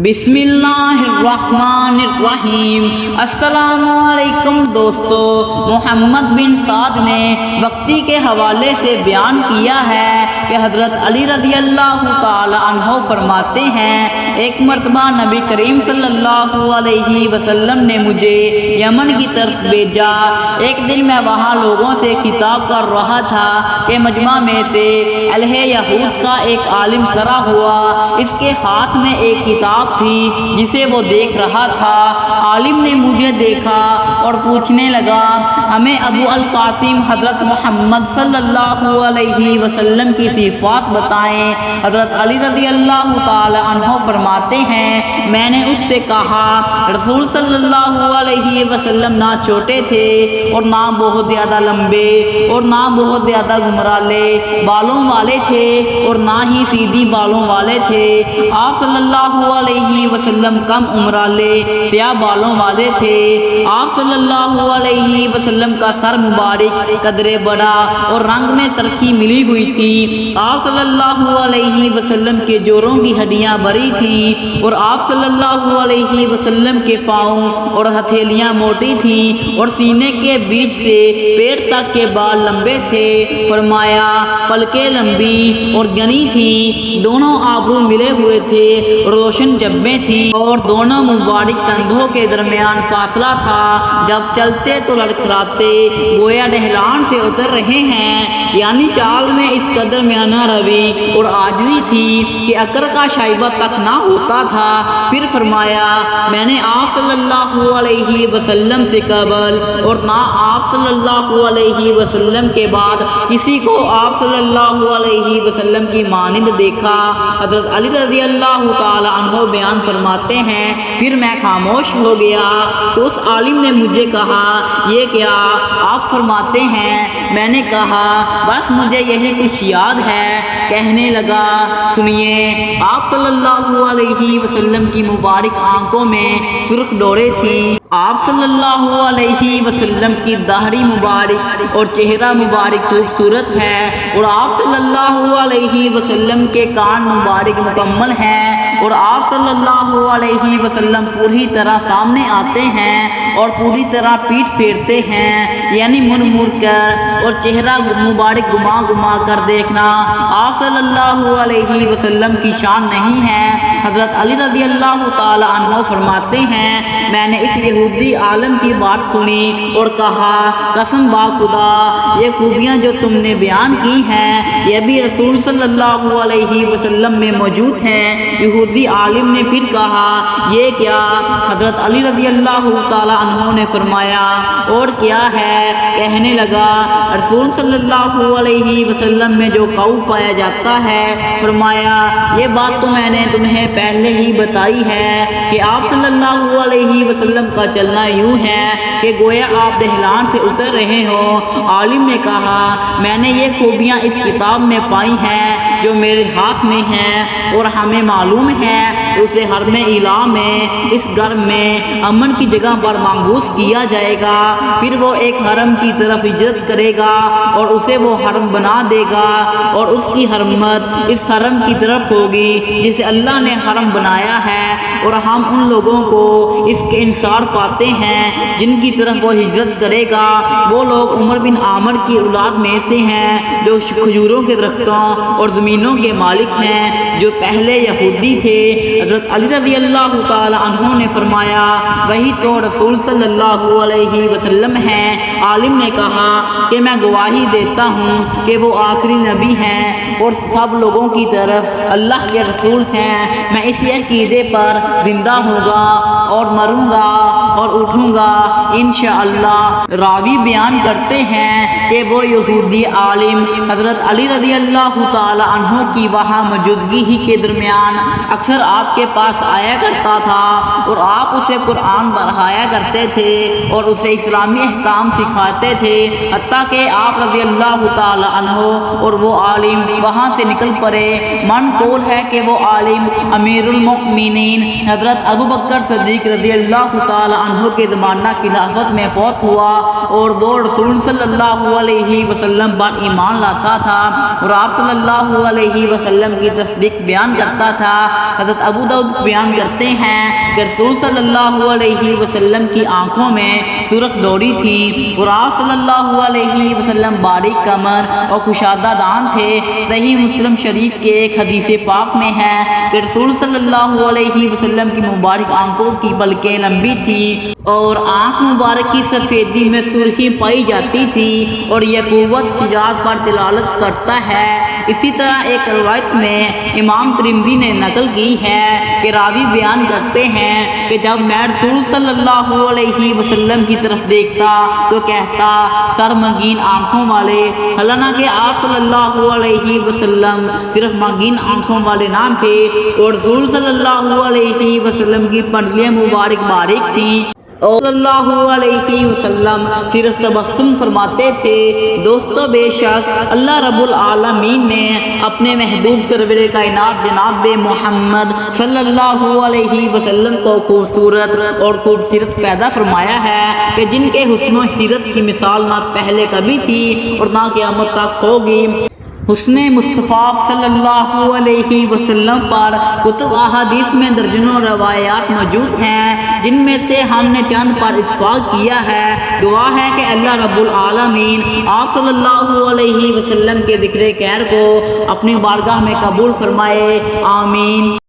بسم اللہ الرحمن الرحیم۔ السلام علیکم دوستو، محمد بن سعد نے وقتی کے حوالے سے بیان کیا ہے کہ حضرت علی رضی اللہ تعالی عنہ فرماتے ہیں، ایک مرتبہ نبی کریم صلی اللہ علیہ وسلم نے مجھے یمن کی طرف بھیجا۔ ایک دن میں وہاں لوگوں سے خطاب کر رہا تھا کہ مجمع میں سے اہل یہود کا ایک عالم کھڑا ہوا، اس کے ہاتھ میں ایک کتاب تھی جسے وہ دیکھ رہا تھا۔ عالم نے مجھے دیکھا اور پوچھنے لگا، ہمیں ابو القاسم حضرت محمد صلی اللہ علیہ وسلم کی صفات بتائیں۔ حضرت علی رضی اللہ تعالی عنہ فرماتے ہیں، میں نے اس سے کہا، رسول صلی اللہ علیہ وسلم نہ چھوٹے تھے اور نہ بہت زیادہ لمبے اور نہ بہت زیادہ گمرالے بالوں والے تھے اور نہ ہی سیدھی بالوں والے تھے۔ آپ صلی اللہ علیہ وسلم کم عمرالے سیاہ بالوں والے تھے۔ آپ صلی اللہ علیہ وسلم کا سر مبارک قدرے بڑا اور رنگ میں سرخی ملی ہوئی تھی۔ آپ صلی اللہ علیہ وسلم کے جوڑوں کی ہڈیاں بڑی تھیں اور آپ صلی اللہ علیہ وسلم کے پاؤں اور ہتھیلیاں موٹی تھیں اور سینے کے بیچ سے پیٹ تک کے بال لمبے تھے۔ فرمایا، پلکیں لمبی اور گھنی تھیں، دونوں ابرو ملے ہوئے تھے، روشن جبیں تھیں اور دونوں مبارک کندھوں کے درمیان فاصلہ تھا۔ جب چلتے تو لڑکھڑاتے گویا ڈھلان سے اتر رہے ہیں، یعنی چال میں اس قدر میانہ روی اور عاجزی تھی کہ عقر کا شائبہ تک نہ ہوتا تھا۔ پھر فرمایا، میں نے آپ صلی اللہ علیہ وسلم سے قبل اور نہ آپ صلی اللہ علیہ وسلم کے بعد کسی کو آپ صلی اللہ علیہ وسلم کی مانند دیکھا۔ حضرت علی رضی اللہ تعالی عنہ بیان فرماتے ہیں، پھر میں خاموش ہو گیا تو اس عالم نے مجھے کہا، یہ کیا آپ فرماتے ہیں؟ میں نے کہا، بس مجھے یہی کچھ یاد ہے۔ کہنے لگا، سنیے، آپ صلی اللہ علیہ وسلم کی مبارک آنکھوں میں سرخ ڈوریں تھیں۔ آپ صلی اللہ علیہ وسلم کی داڑھی مبارک اور چہرہ مبارک خوبصورت ہے اور آپ صلی اللہ علیہ وسلم کے کان مبارک مکمل ہیں اور آپ صلی اللہ علیہ وسلم پوری طرح سامنے آتے ہیں اور پوری طرح پیٹھ پھیرتے ہیں، یعنی مڑ مڑ کر اور چہرہ مبارک گما گما کر دیکھنا آپ صلی اللہ علیہ وسلم کی شان نہیں ہے۔ حضرت علی رضی اللہ تعالی عنہ فرماتے ہیں، میں نے اس یہودی عالم کی بات سنی اور کہا، قسم با خدا، یہ خوبیاں جو تم نے بیان کی ہیں یہ بھی رسول صلی اللہ علیہ وسلم میں موجود ہیں۔ یہودی عالم نے پھر کہا، یہ کیا؟ حضرت علی رضی اللہ تعالی عنہ نے فرمایا، اور کیا ہے؟ کہنے لگا، رسول صلی اللہ علیہ وسلم میں جو قوت پایا جاتا ہے۔ فرمایا، یہ بات تو میں نے تمہیں پہلے ہی بتائی ہے کہ آپ صلی اللہ علیہ وسلم کا چلنا یوں ہے کہ گویا آپ ڈھلان سے اتر رہے ہوں۔ عالم نے کہا، میں نے یہ خوبیاں اس کتاب میں پائی ہیں جو میرے ہاتھ میں ہیں اور ہمیں معلوم ہے اسے حرم الہ میں اس گھر میں امن کی جگہ پر محبوس کیا جائے گا، پھر وہ ایک حرم کی طرف ہجرت کرے گا اور اسے وہ حرم بنا دے گا اور اس کی حرمت اس حرم کی طرف ہوگی جسے اللہ نے حرم بنایا ہے، اور ہم ان لوگوں کو اس کے انصار پاتے ہیں جن کی طرف وہ ہجرت کرے گا۔ وہ لوگ عمر بن عامر کی اولاد میں سے ہیں جو کھجوروں کے درختوں اور زمینوں کے مالک ہیں، جو پہلے یہودی تھے۔ حضرت علی رضی اللہ تعالی عنہ نے فرمایا، وہی تو رسول صلی اللہ علیہ وسلم ہیں۔ عالم نے کہا کہ میں گواہی دیتا ہوں کہ وہ آخری نبی ہیں اور سب لوگوں کی طرف اللہ کے رسول ہیں۔ میں اسی عقیدے پر زندہ ہوں گا اور مروں گا اور اٹھوں گا انشاءاللہ۔ راوی بیان کرتے ہیں کہ وہ یہودی عالم حضرت علی رضی اللہ تعالی عنہ کی وہاں موجودگی ہی کے درمیان اکثر آپ کے پاس آیا کرتا تھا اور آپ اسے قرآن پڑھایا کرتے تھے اور اسے اسلامی احکام سکھاتے تھے، حتیٰ کہ آپ رضی اللہ تعالی عنہ اور وہ عالم وہاں سے نکل پڑے۔ منقول ہے کہ وہ عالم امیر المؤمنین حضرت ابو بکر صدیق رضی اللہ تعالی عنہ کے زمانہ خلافت میں فوت ہوا اور وہ رسول صلی اللہ علیہ وسلم پر ایمان لاتا تھا اور آپ صلی اللہ علیہ وسلم کی تصدیق بیان کرتا تھا۔ حضرت ابو داؤد بیان کرتے ہیں کہ رسول صلی اللہ علیہ وسلم کی آنکھوں میں سرخ ڈوری تھی اور آپ صلی اللہ علیہ وسلم باریک کمر اور کشادہ دان تھے۔ صحیح مسلم شریف کے ایک حدیث پاک میں ہے کہ رسول صلی اللہ علیہ وسلم کی مبارک آنکھوں کی پلکیں لمبی تھی اور آنکھ مبارک کی سفیدی میں سرخی پائی جاتی تھی اور یہ قوت شجاعت پر دلالت کرتا ہے۔ اسی طرح ایک روایت میں امام ترمذی نے نقل کی ہے کہ راوی بیان کرتے ہیں کہ جب میں رسول صلی اللہ علیہ وسلم کی طرف دیکھتا تو کہتا سر منگین آنکھوں والے، حالانکہ آپ صلی اللہ علیہ وسلم صرف منگین آنکھوں والے نہ تھے اور رسول صلی اللہ علیہ وسلم کی پنڈلیاں مبارک باریک تھیں اور صلی اللہ علیہ وسلم صرف تبسم فرماتے تھے۔ دوستو، بے شک اللہ رب العالمین نے اپنے محبوب سرور کائنات جناب محمد صلی اللہ علیہ وسلم کو خوبصورت اور خوبصورت پیدا فرمایا ہے کہ جن کے حسن و سیرت کی مثال نہ پہلے کبھی تھی اور نہ قیامت تک ہوگی۔ حسن مصطفیٰ صلی اللہ علیہ وسلم پر کتب احادیث میں درجنوں روایات موجود ہیں، جن میں سے ہم نے چند پر اتفاق کیا ہے۔ دعا ہے کہ اللہ رب العالمین آپ صلی اللہ علیہ وسلم کے ذکر خیر کو اپنی بارگاہ میں قبول فرمائے، آمین۔